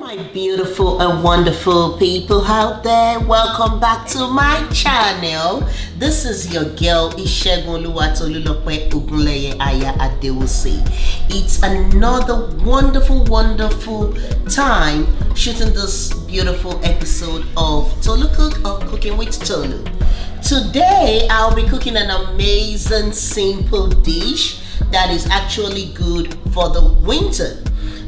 My beautiful and wonderful people out there, welcome back to my channel. This is your girl Ishegun Oluwatolulope Ogunleye Aya Adewose. It's another wonderful time shooting this beautiful episode of Tolu Cook or Cooking with Tolu. Today I'll be cooking an amazing simple dish that is actually good for the winter.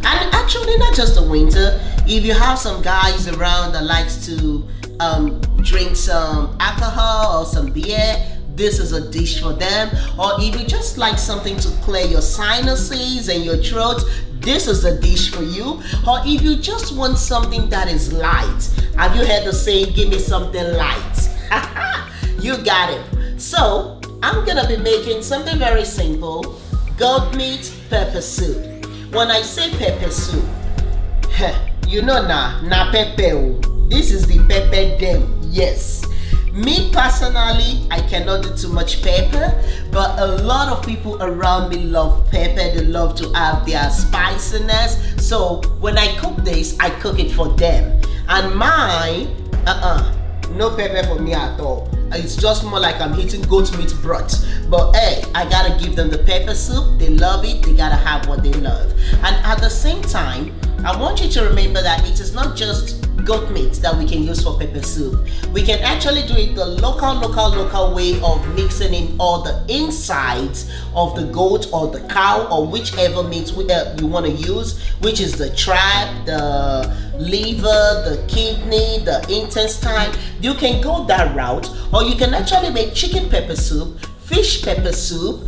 And actually not just the winter, if you have some guys around that likes to drink some alcohol or some beer, this is a dish for them. Or if you just like something to clear your sinuses and your throat, this is a dish for you. Or if you just want something that is light, have you heard the saying, give me something light? You got it. So I'm gonna be making something very simple, goat meat pepper soup. When I say pepper soup, you know na pepper. This is the pepper dem. Yes. Me personally, I cannot do too much pepper, but a lot of people around me love pepper. They love to have their spiciness. So when I cook this, I cook it for them. And mine, no pepper for me at all. It's just more like I'm eating goat meat broth. But hey, I gotta give them the pepper soup. They love it. They gotta have what they love. And at the same time, I want you to remember that it is not just goat meat that we can use for pepper soup. We can actually do it the local way of mixing in all the insides of the goat or the cow or whichever meat you want to use, which is the trap, the liver, the kidney, the intestine. You can go that route, or you can actually make chicken pepper soup, fish pepper soup,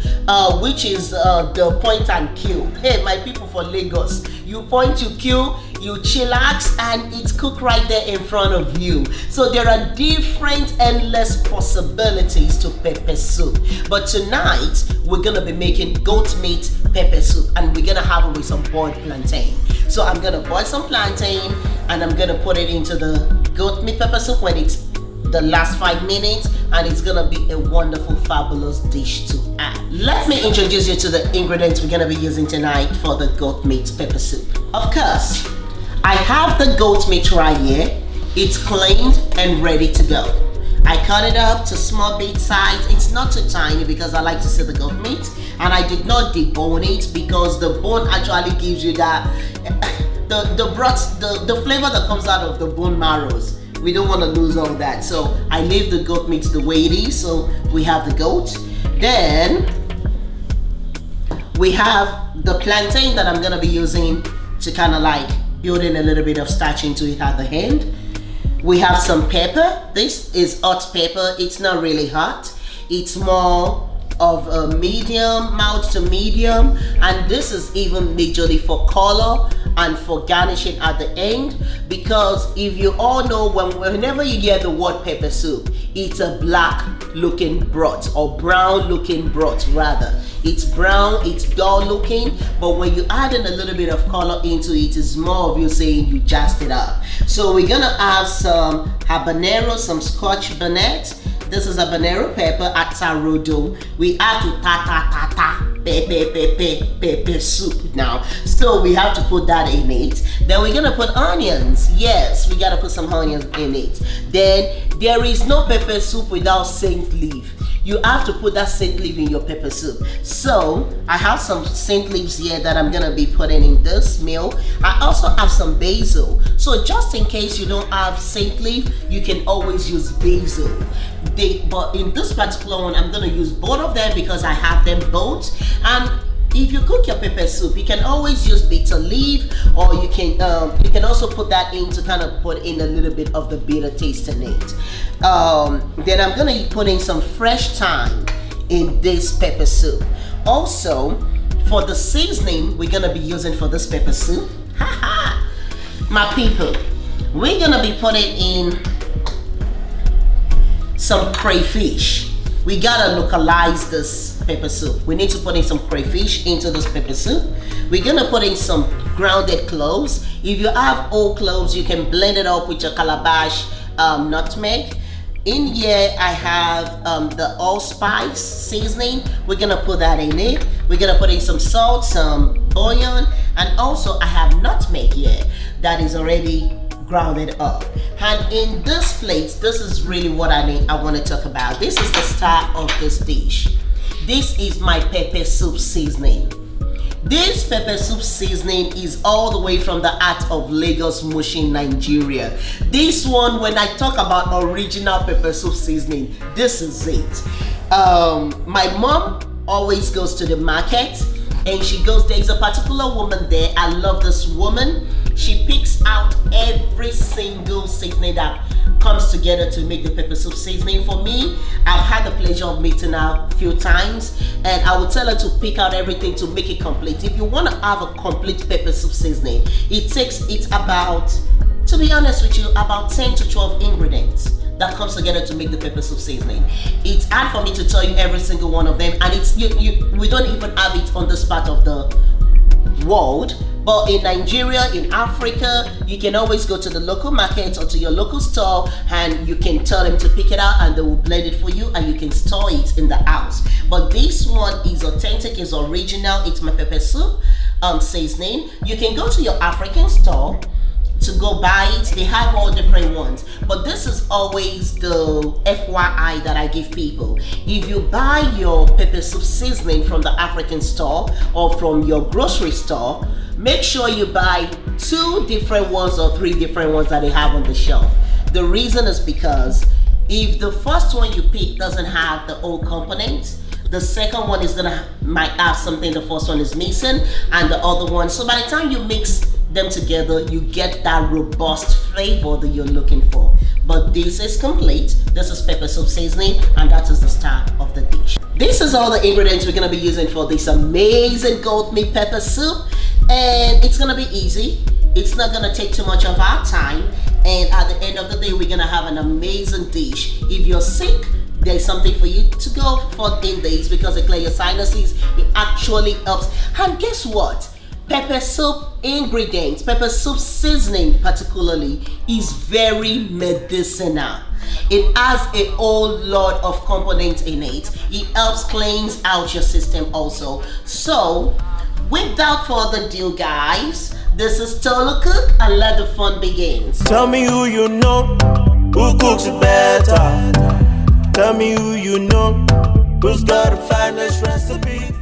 which is the point and kill. Hey, my people for Lagos, you point, you kill, you chillax, and it's cooked right there in front of you. So there are different endless possibilities to pepper soup. But tonight, we're gonna be making goat meat pepper soup, and we're gonna have it with some boiled plantain. So I'm gonna boil some plantain, and I'm gonna put it into the goat meat pepper soup when it's the last 5 minutes, and it's gonna be a wonderful, fabulous dish to add. Let me introduce you to the ingredients we're gonna be using tonight for the goat meat pepper soup. Of course, I have the goat meat right here. It's cleaned and ready to go. I cut it up to small bit size. It's not too tiny because I like to see the goat meat, and I did not debone it because the bone actually gives you that the broth, the flavor that comes out of the bone marrows. We don't want to lose all that, so I leave the goat meat the way it is. So we have the goat, then we have the plantain that I'm gonna be using to kind of like build in a little bit of starch into it at the end. We have some pepper. This is hot pepper. It's not really hot. It's more of a medium, mild to medium, and this is even majorly for color and for garnishing at the end, because if you all know, whenever you get the word pepper soup, it's a black looking broth, or brown looking broth rather. It's brown, it's dull looking, but when you add in a little bit of color into it, it's more of you saying you jazzed it up. So we're gonna have some habanero, some scotch bonnet. This is habanero pepper at Tarodo. We have to pepper soup now. So we have to put that in it. Then we're gonna put onions. Yes, we gotta put some onions in it. Then there is no pepper soup without saint leaf. You have to put that saint leaf in your pepper soup. So I have some saint leaves here that I'm gonna be putting in this meal. I also have some basil. So just in case you don't have saint leaf, you can always use basil. But in this particular one, I'm gonna use both of them because I have them both. And if you cook your pepper soup, you can always use bitter leaf, or you can also put that in to kind of put in a little bit of the bitter taste in it. Then I'm gonna put in some fresh thyme in this pepper soup. Also, for the seasoning we're gonna be using for this pepper soup, my people, we're gonna be putting in some crayfish. We gotta localize this pepper soup. We need to put in some crayfish into this pepper soup. We're gonna put in some grounded cloves. If you have whole cloves, you can blend it up with your calabash nutmeg. In here, I have the allspice seasoning. We're gonna put that in it. We're gonna put in some salt, some bouillon, and also I have nutmeg here that is already grounded up. And in this plate, this is really what I want to talk about. This is the star of this dish. This is my pepper soup seasoning. This pepper soup seasoning is all the way from the heart of Lagos, Mushin, Nigeria. This one, when I talk about original pepper soup seasoning, this is it. My mom always goes to the market and she goes, there's a particular woman there. I love this woman. She picks out every single seasoning that comes together to make the pepper soup seasoning. For me, I've had the pleasure of meeting her a few times, and I would tell her to pick out everything to make it complete. If you want to have a complete pepper soup seasoning, it's about, to be honest with you, about 10 to 12 ingredients that comes together to make the pepper soup seasoning. It's hard for me to tell you every single one of them, and it's we don't even have it on this part of the world. But in Nigeria, in Africa, you can always go to the local market or to your local store and you can tell them to pick it out and they will blend it for you and you can store it in the house. But this one is authentic, is original, it's my pepper soup seasoning. You can go to your African store to go buy it. They have all different ones, but this is always the FYI that I give people. If you buy your pepper soup seasoning from the African store or from your grocery store, make sure you buy 2 different ones or 3 different ones that they have on the shelf. The reason is because if the first one you pick doesn't have the old components, the second one is might have something the first one is missing and the other one. So by the time you mix them together, you get that robust flavor that you're looking for. But this is complete. This is pepper soup seasoning, and that is the star of the dish. This is all the ingredients we're gonna be using for this amazing goat meat pepper soup, and it's gonna be easy. It's not gonna take too much of our time, and at the end of the day, we're gonna have an amazing dish. If you're sick, there's something for you to go for in this because it clears your sinuses. It actually helps. And guess what? Pepper soup ingredients, pepper soup seasoning particularly, is very medicinal. It has a whole lot of components in it. It helps cleanse out your system also. So, without further ado, guys, this is Tolu Cook and let the fun begin. Tell me who you know, who cooks it better. Tell me who you know, who's got the finest recipe.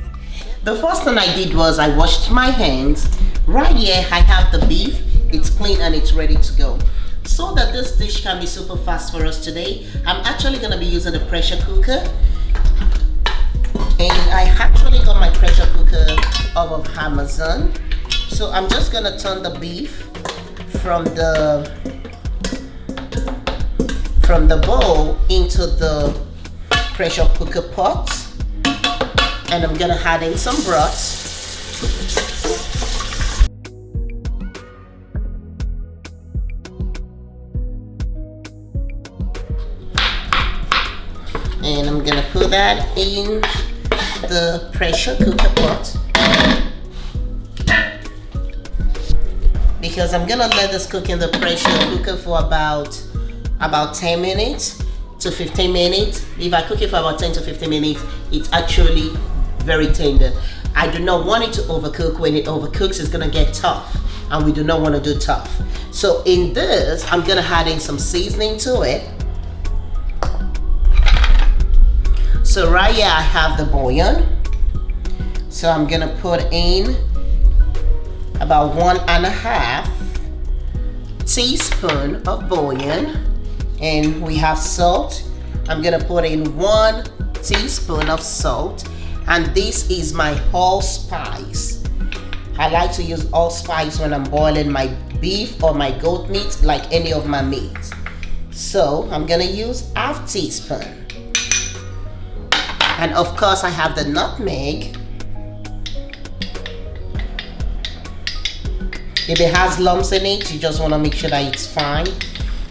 The first thing I did was I washed my hands. Right here I have the beef. It's clean and it's ready to go. So that this dish can be super fast for us today, I'm actually going to be using a pressure cooker. And I actually got my pressure cooker off of Amazon. So I'm just going to turn the beef from the bowl into the pressure cooker pot. And I'm gonna add in some broth. And I'm gonna put that in the pressure cooker pot. Because I'm gonna let this cook in the pressure cooker for about 10 minutes to 15 minutes. If I cook it for about 10 to 15 minutes, it's actually very tender. I do not want it to overcook. When it overcooks, it's gonna get tough, and we do not want to do tough. So in this, I'm gonna add in some seasoning to it. So right here I have the bouillon. So I'm gonna put in about 1.5 teaspoon of bouillon, and we have salt. I'm gonna put in 1 teaspoon of salt. And this is my allspice. I like to use allspice when I'm boiling my beef or my goat meat, like any of my meat. So I'm gonna use 1/2 teaspoon. And of course I have the nutmeg. If it has lumps in it, you just wanna make sure that it's fine.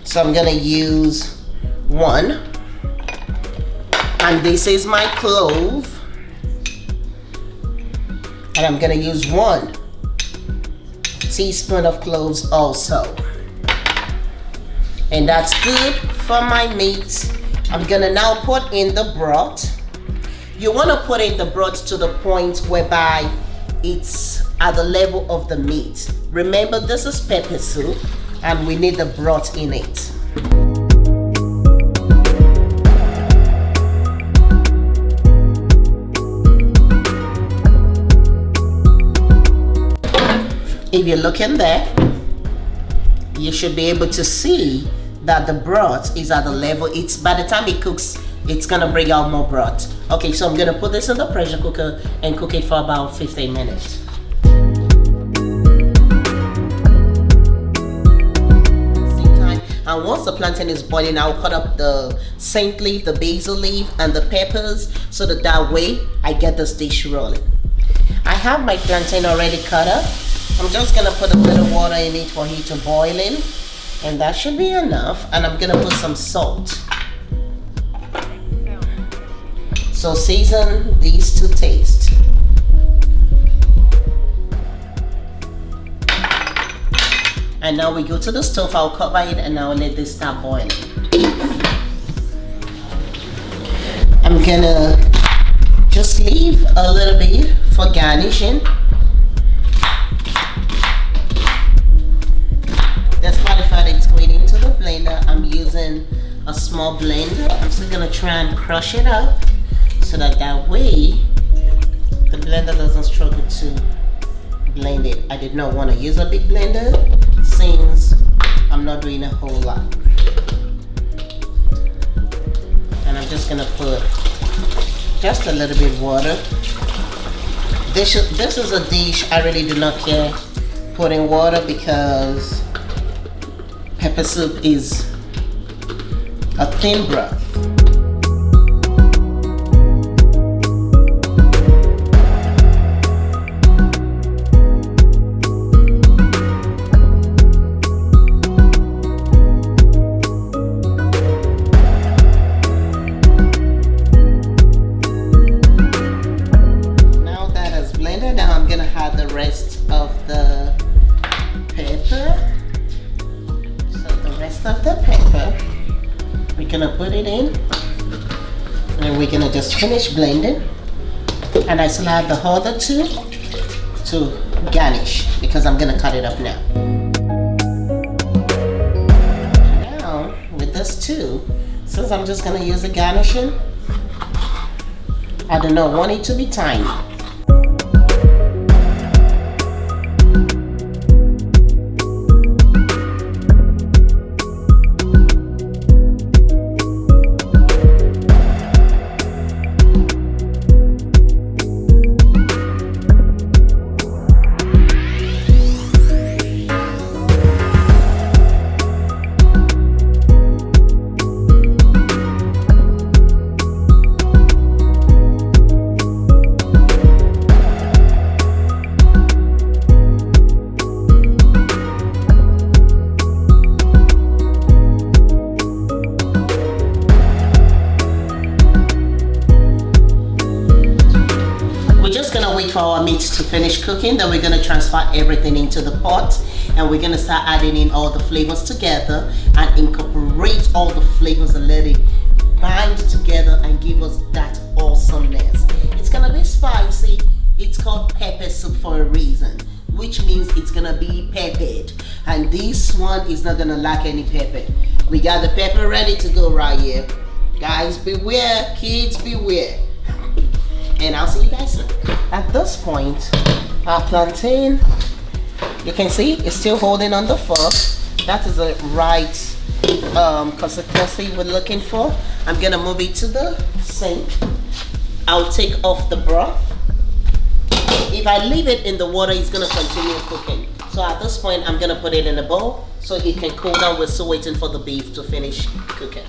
So I'm gonna use 1. And this is my clove. And I'm gonna use 1 teaspoon of cloves also. And that's good for my meat. I'm gonna now put in the broth. You wanna put in the broth to the point whereby it's at the level of the meat. Remember, this is pepper soup and we need the broth in it. If you look in there, you should be able to see that the broth is at the level. It's by the time it cooks, it's gonna bring out more broth. Okay, so I'm gonna put this in the pressure cooker and cook it for about 15 minutes. And once the plantain is boiling, I'll cut up the scent leaf, the basil leaf, and the peppers so that way I get this dish rolling. I have my plantain already cut up. I'm just gonna put a little water in it for it to boil in, and that should be enough. And I'm gonna put some salt. So season these to taste. And now we go to the stove. I'll cover it and I'll let this start boiling. I'm gonna just leave a little bit for garnishing. Despite the fact it's going into the blender, I'm using a small blender. I'm still gonna try and crush it up so that way the blender doesn't struggle to blend it. I did not want to use a big blender since I'm not doing a whole lot. And I'm just gonna put just a little bit of water. This is a dish I really do not care putting water because pepper soup is a thin broth. Put it in and we're gonna just finish blending, and I still have the other two to garnish because I'm gonna cut it up now. Now with this too, since I'm just gonna use the garnishing, I do not want it to be tiny. For our meat to finish cooking, then we're going to transfer everything into the pot and we're going to start adding in all the flavors together and incorporate all the flavors and let it bind together and give us that awesomeness. It's going to be spicy. It's called pepper soup for a reason, which means it's going to be peppered, and this one is not going to lack any pepper. We got the pepper ready to go right here. Guys, beware. Kids, beware. And I'll see you guys soon. At this point, our plantain, you can see it's still holding on the fork. That is the right consistency we're looking for. I'm gonna move it to the sink. I'll take off the broth. If I leave it in the water, it's gonna continue cooking. So at this point, I'm gonna put it in a bowl so it can cool down. We're still waiting for the beef to finish cooking.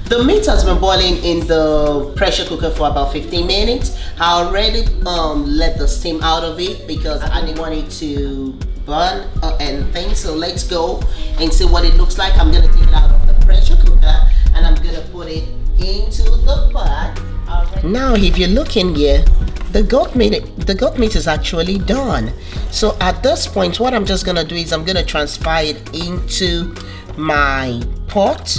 The meat has been boiling in the pressure cooker for about 15 minutes. I already let the steam out of it because I didn't want it to burn and things. So let's go and see what it looks like. I'm gonna take it out of the pressure cooker and I'm gonna put it into the pot. Now if you look in here, the goat meat is actually done. So at this point, what I'm just gonna do is I'm gonna transfer it into my pot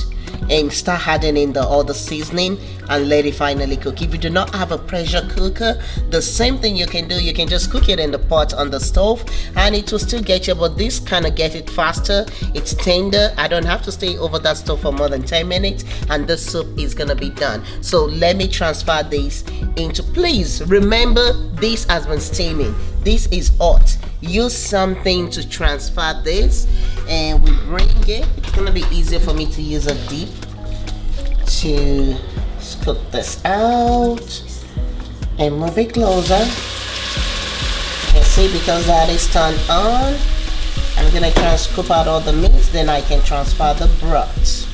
and start adding in all the seasoning and let it finally cook. If you do not have a pressure cooker, the same thing you can do, you can just cook it in the pot on the stove and it will still get you, but this kind of get it faster. It's tender. I don't have to stay over that stove for more than 10 minutes and the soup is gonna be done. So let me transfer this into, please remember this has been steaming. This is hot. Use something to transfer this and we bring it. It's gonna be easier for me to use a dip to scoop this out and move it closer. You can see because that is turned on, I'm gonna try and scoop out all the meat, then I can transfer the broth.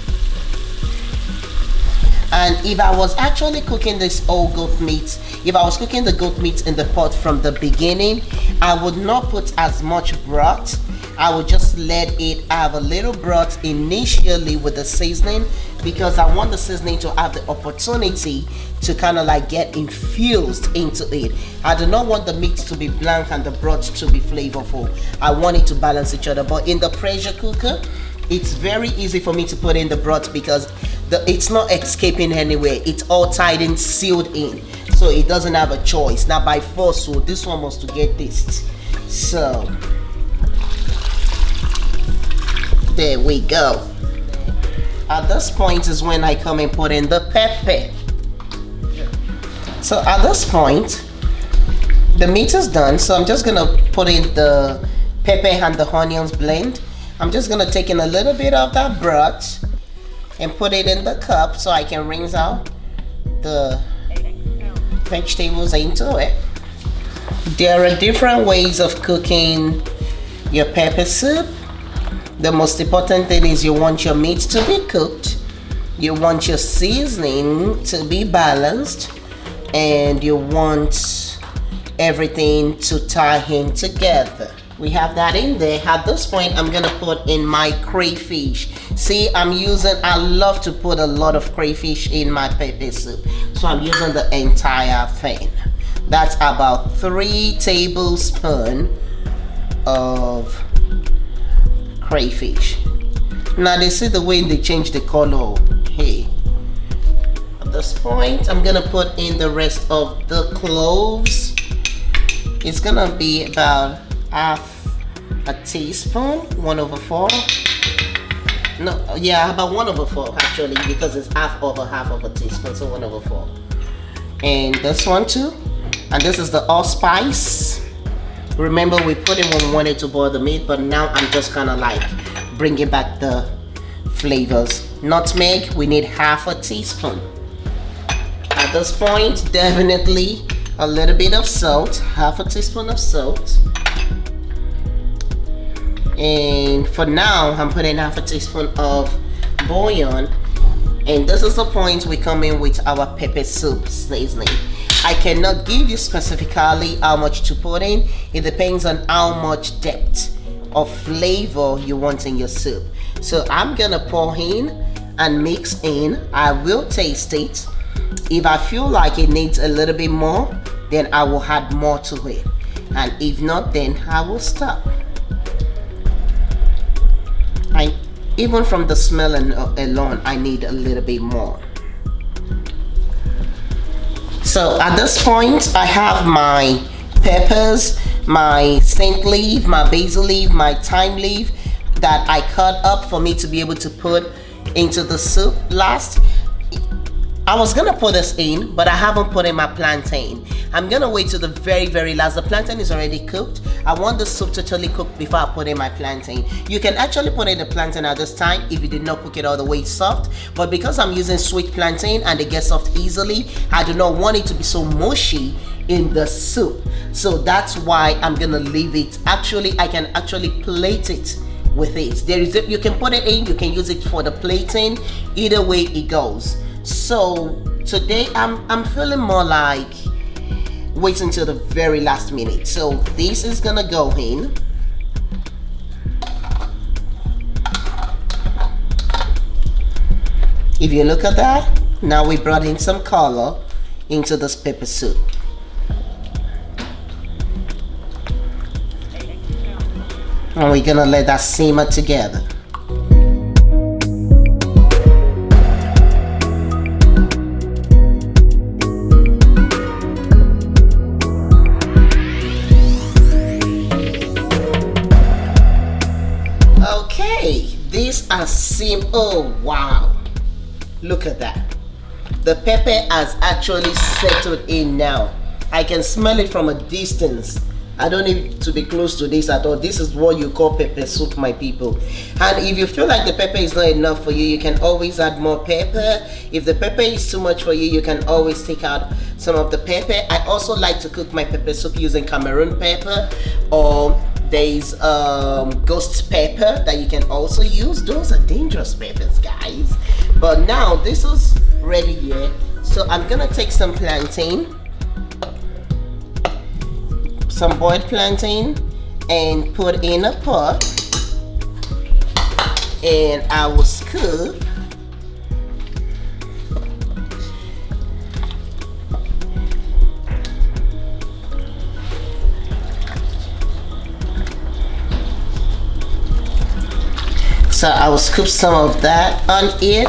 And if I was actually cooking this whole goat meat, if I was cooking the goat meat in the pot from the beginning, I would not put as much broth. I would just let it have a little broth initially with the seasoning because I want the seasoning to have the opportunity to kind of like get infused into it. I do not want the meat to be blank and the broth to be flavorful. I want it to balance each other. But in the pressure cooker, it's very easy for me to put in the broth because it's not escaping anywhere. It's all tied in, sealed in. So it doesn't have a choice. Now by force, so this one was to get this. So there we go. At this point is when I come and put in the pepper. So at this point, the meat is done. So I'm just gonna put in the pepper and the onions blend. I'm just gonna take in a little bit of that broth and put it in the cup so I can rinse out the vegetables into it. There are different ways of cooking your pepper soup. The most important thing is you want your meat to be cooked, you want your seasoning to be balanced, and you want everything to tie in together. We have that in there. At this point, I'm gonna put in my crayfish. See, I love to put a lot of crayfish in my pepper soup. So I'm using the entire thing. That's about 3 tablespoons of crayfish. Now they see the way they change the color. Hey, at this point I'm gonna put in the rest of the cloves. It's gonna be about half a teaspoon, 1/4. No, yeah, about 1/4 actually, because it's half of a teaspoon, so 1/4. And this one too. And this is the allspice. Remember, we put it when we wanted to boil the meat, but now I'm just kind of like bringing back the flavors. Nutmeg, we need half a teaspoon. At this point, definitely a little bit of salt, half a teaspoon of salt. And for now, I'm putting half a teaspoon of bouillon. And this is the point we come in with our pepper soup seasoning. I cannot give you specifically how much to put in. It depends on how much depth of flavor you want in your soup. So I'm gonna pour in and mix in. I will taste it. If I feel like it needs a little bit more, then I will add more to it. And if not, then I will stop. Even from the smell alone, I need a little bit more. So at this point, I have my peppers, my scent leaf, my basil leaf, my thyme leaf that I cut up for me to be able to put into the soup last. I was gonna put this in, but I haven't put in my plantain. I'm gonna wait to the very, very last. The plantain is already cooked. I want the soup totally cooked before I put in my plantain. You can actually put in the plantain at this time if you did not cook it all the way soft, but because I'm using sweet plantain and it gets soft easily, I do not want it to be so mushy in the soup. So that's why I'm gonna leave it. Actually, I can actually plate it with it. You can put it in, you can use it for the plating. Either way it goes. So today I'm feeling more like wait until the very last minute. So this is gonna go in. If you look at that, now we brought in some color into this pepper soup. And we're gonna let that simmer together. Okay, these are simple. Oh wow, look at that. The pepper has actually settled in now. I can smell it from a distance. I don't need to be close to this at all. This is what you call pepper soup, my people. And if you feel like the pepper is not enough for you, you can always add more pepper. If the pepper is too much for you, you can always take out some of the pepper. I also like to cook my pepper soup using Cameroon pepper, or there's ghost pepper that you can also use. Those are dangerous peppers, guys. But now this is ready here. So I'm gonna take some plantain, some boiled plantain, and put in a pot, and I will scoop some of that on it,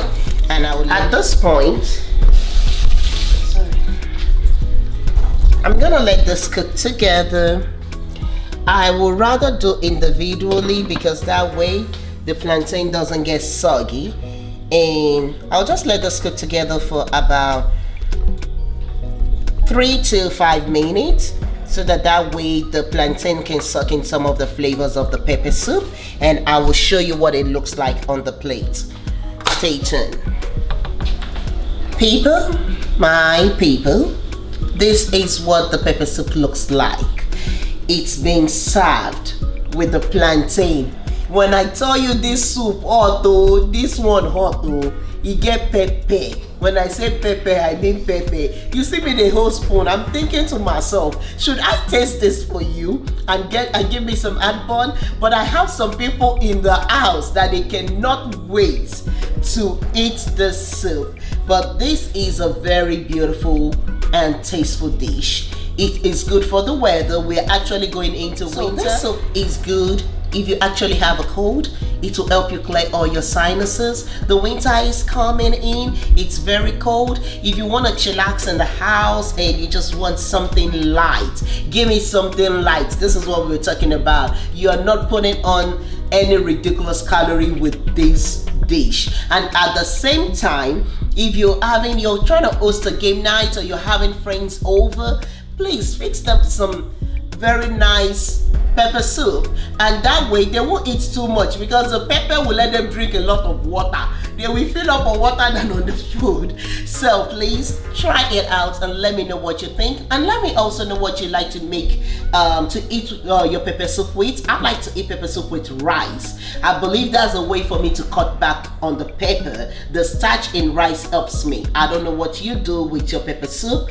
and I will, at this point, I'm gonna let this cook together. I would rather do individually because that way the plantain doesn't get soggy, and I'll just let this cook together for about 3 to 5 minutes, so that way the plantain can suck in some of the flavors of the pepper soup, and I will show you what it looks like on the plate. Stay tuned. People, my people, this is what the pepper soup looks like. It's being served with the plantain. When I tell you this soup hot oh, this one hot oh, you get pepper. When I say pepper, I mean pepper. You see me the whole spoon. I'm thinking to myself, should I taste this for you and give me some add-on? But I have some people in the house that they cannot wait to eat this soup. But this is a very beautiful and tasteful dish. It is good for the weather. We're actually going into winter. This soup is good if you actually have a cold. It will help you clear all your sinuses. The winter is coming in. It's very cold. If you want to chillax in the house and you just want something light, give me something light. This is what we were talking about. You are not putting on any ridiculous calorie with this dish. And at the same time, if you're trying to host a game night or you're having friends over, please fix them some very nice pepper soup, and that way they won't eat too much because the pepper will let them drink a lot of water. They will fill up on water than on the food. So please try it out and let me know what you think, and let me also know what you like to make to eat your pepper soup with. I like to eat pepper soup with rice. I believe that's a way for me to cut back on the pepper. The starch in rice helps me. I don't know what you do with your pepper soup.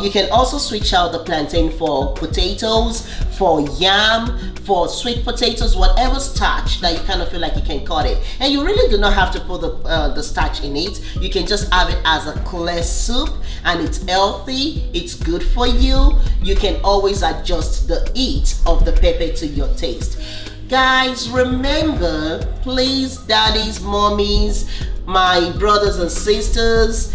You can also switch out the plantain for potatoes, for yam, for sweet potatoes, whatever starch that you kind of feel like you can cut it. And you really do not have to put the starch in it. You can just have it as a clear soup, and it's healthy, it's good for you. You can always adjust the heat of the pepper to your taste. Guys, remember, please, daddies, mommies, my brothers and sisters,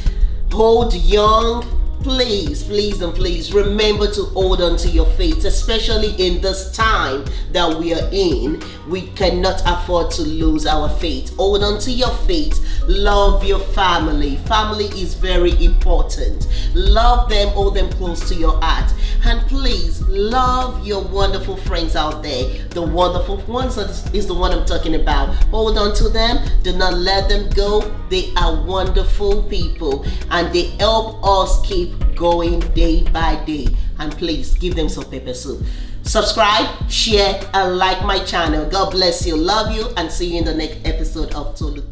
hold young. Please, please, and please remember to hold on to your faith, especially in this time that we are in. We cannot afford to lose our faith. Hold on to your faith. Love your family. Family is very important. Love them, hold them close to your heart. And please love your wonderful friends out there. The wonderful ones is the one I'm talking about. Hold on to them. Do not let them go. They are wonderful people, and they help us keep going day by day. And please give them some pepper soup. Subscribe, share, and like my channel. God bless you. Love you, and see you in the next episode of Tolu.